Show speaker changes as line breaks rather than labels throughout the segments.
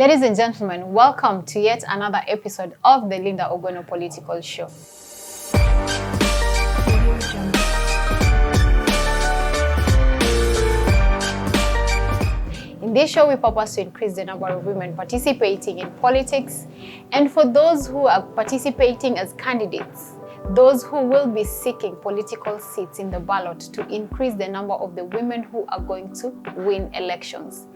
Ladies and gentlemen, welcome to yet another episode of the Linda Ogweno Political Show. In this show, we purpose to increase the number of women participating in politics, and for those who are participating as candidates, those who will be seeking political seats in the ballot, to increase the number of the women who are going to win elections.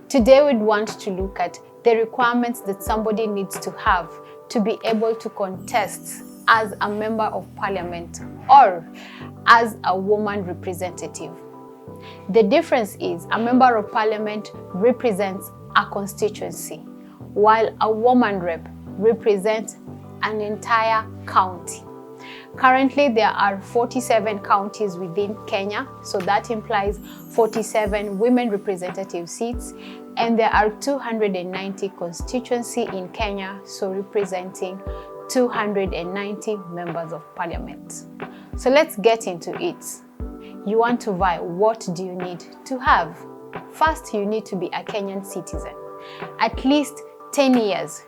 Today, we'd want to look at the requirements that somebody needs to have to be able to contest as a member of parliament or as a woman representative. The difference is a member of parliament represents a constituency, while a woman rep represents an entire county. Currently, there are 47 counties within Kenya, so that implies 47 women representative seats, and there are 290 constituency in Kenya, so representing 290 members of parliament. So let's get into it. You want to vie, what do you need to have? First, you need to be a Kenyan citizen, at least 10 years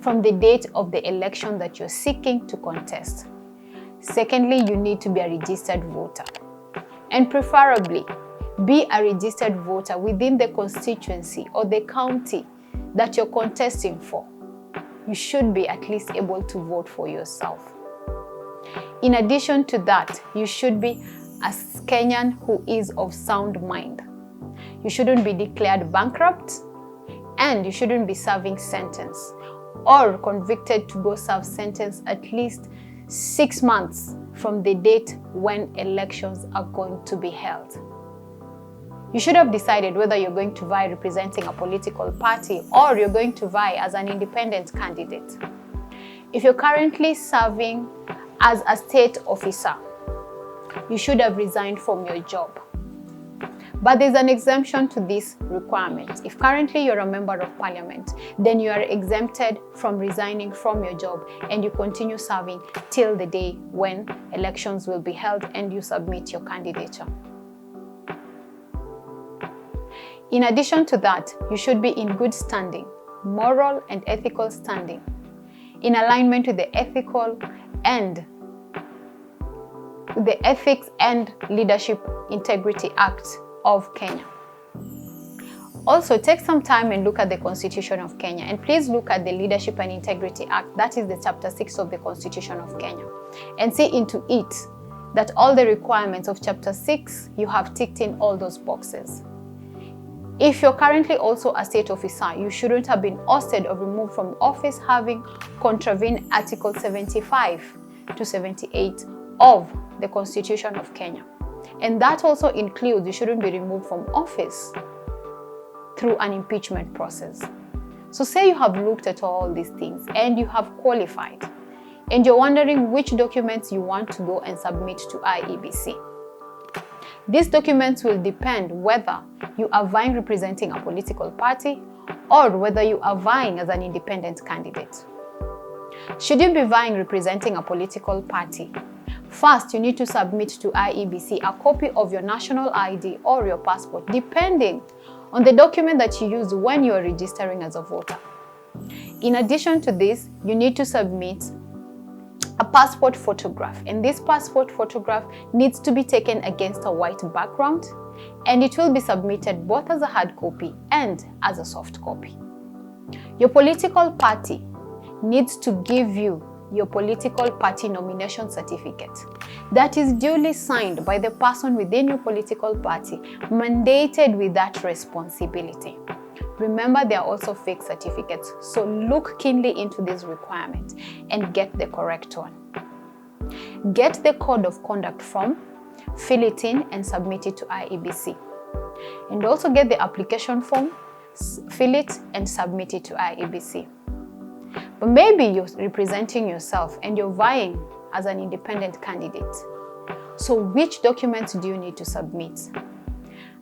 from the date of the election that you're seeking to contest. Secondly, you need to be a registered voter, and preferably be a registered voter within the constituency or the county that you're contesting for. You should be at least able to vote for yourself. In addition to that, you should be a Kenyan who is of sound mind. You shouldn't be declared bankrupt, and you shouldn't be serving sentence or convicted to go serve sentence at least 6 months from the date when elections are going to be held. You should have decided whether you're going to vie representing a political party or you're going to vie as an independent candidate. If you're currently serving as a state officer, you should have resigned from your job. But there's an exemption to this requirement. If currently you're a member of parliament, then you are exempted from resigning from your job and you continue serving till the day when elections will be held and you submit your candidature. In addition to that, you should be in good standing, moral and ethical standing, in alignment with the Ethics and Leadership Integrity Act of Kenya. Also, take some time and look at the Constitution of Kenya, and please look at the Leadership and Integrity Act, that is the Chapter 6 of the Constitution of Kenya, and see into it that all the requirements of Chapter 6, you have ticked in all those boxes. If you're currently also a state officer, you shouldn't have been ousted or removed from office having contravened Article 75 to 78 of the Constitution of Kenya. And that also includes you shouldn't be removed from office through an impeachment process. So say you have looked at all these things and you have qualified and you're wondering which documents you want to go and submit to IEBC. These documents will depend whether you are vying representing a political party or whether you are vying as an independent candidate. Should you be vying representing a political party, first, you need to submit to IEBC a copy of your national ID or your passport, depending on the document that you use when you are registering as a voter. In addition to this, you need to submit a passport photograph, and this passport photograph needs to be taken against a white background, and it will be submitted both as a hard copy and as a soft copy. Your political party needs to give you your political party nomination certificate that is duly signed by the person within your political party mandated with that responsibility. Remember, there are also fake certificates, so look keenly into this requirement and get the correct one. Get the code of conduct form, fill it in and submit it to IEBC. And also get the application form, fill it and submit it to IEBC. But maybe you're representing yourself and you're vying as an independent candidate. So which documents do you need to submit?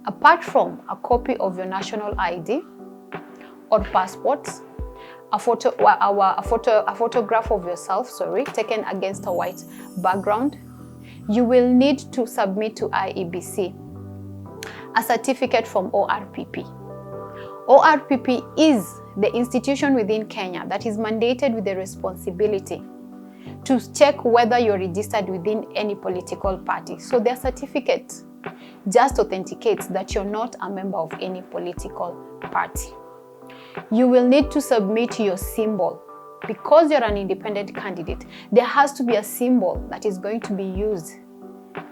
Apart from a copy of your national ID or passport, a photograph of yourself, taken against a white background, you will need to submit to IEBC a certificate from ORPP. ORPP is the institution within Kenya that is mandated with the responsibility to check whether you're registered within any political party. So their certificate just authenticates that you're not a member of any political party. You will need to submit your symbol. Because you're an independent candidate, there has to be a symbol that is going to be used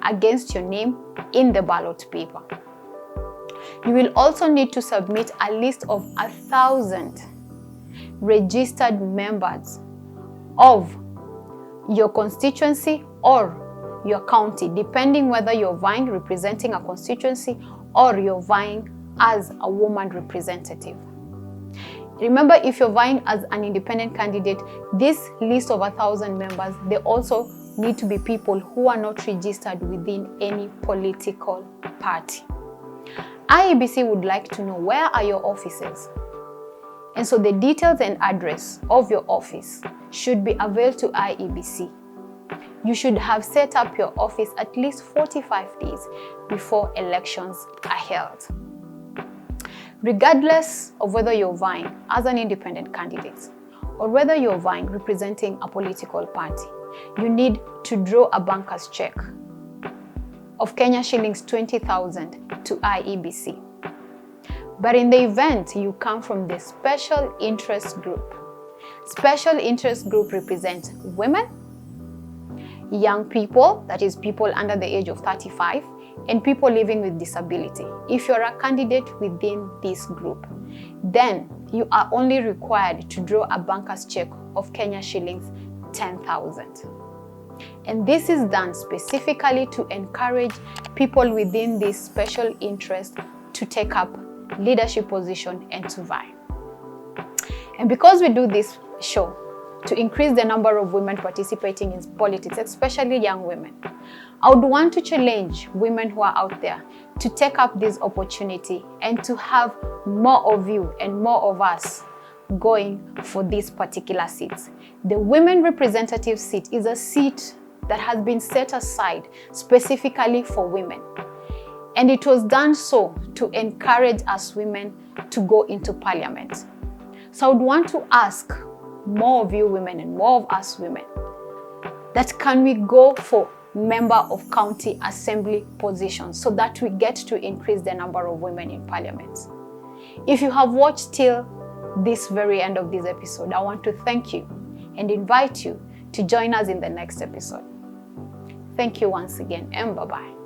against your name in the ballot paper. You will also need to submit a list of 1,000 registered members of your constituency or your county, depending whether you're vying representing a constituency or you're vying as a woman representative. Remember, if you're vying as an independent candidate, this list of 1,000 members, they also need to be people who are not registered within any political party. IEBC would like to know, where are your offices? And so the details and address of your office should be available to IEBC. You should have set up your office at least 45 days before elections are held. Regardless of whether you're vying as an independent candidate or whether you're vying representing a political party, you need to draw a banker's check of Kenya shillings 20,000 to IEBC. But in the event you come from the special interest group represents women, young people, that is people under the age of 35, and people living with disability. If you're a candidate within this group, then you are only required to draw a banker's check of Kenya shillings 10,000. And this is done specifically to encourage people within this special interest to take up leadership position and to vie. And because we do this show to increase the number of women participating in politics, especially young women, I would want to challenge women who are out there to take up this opportunity and to have more of you and more of us going for these particular seats. The women representative seat is a seat that has been set aside specifically for women. And it was done so to encourage us women to go into parliament. So I would want to ask more of you women and more of us women that can we go for member of county assembly positions so that we get to increase the number of women in parliament. If you have watched till this very end of this episode, I want to thank you and invite you to join us in the next episode. Thank you once again, and bye-bye.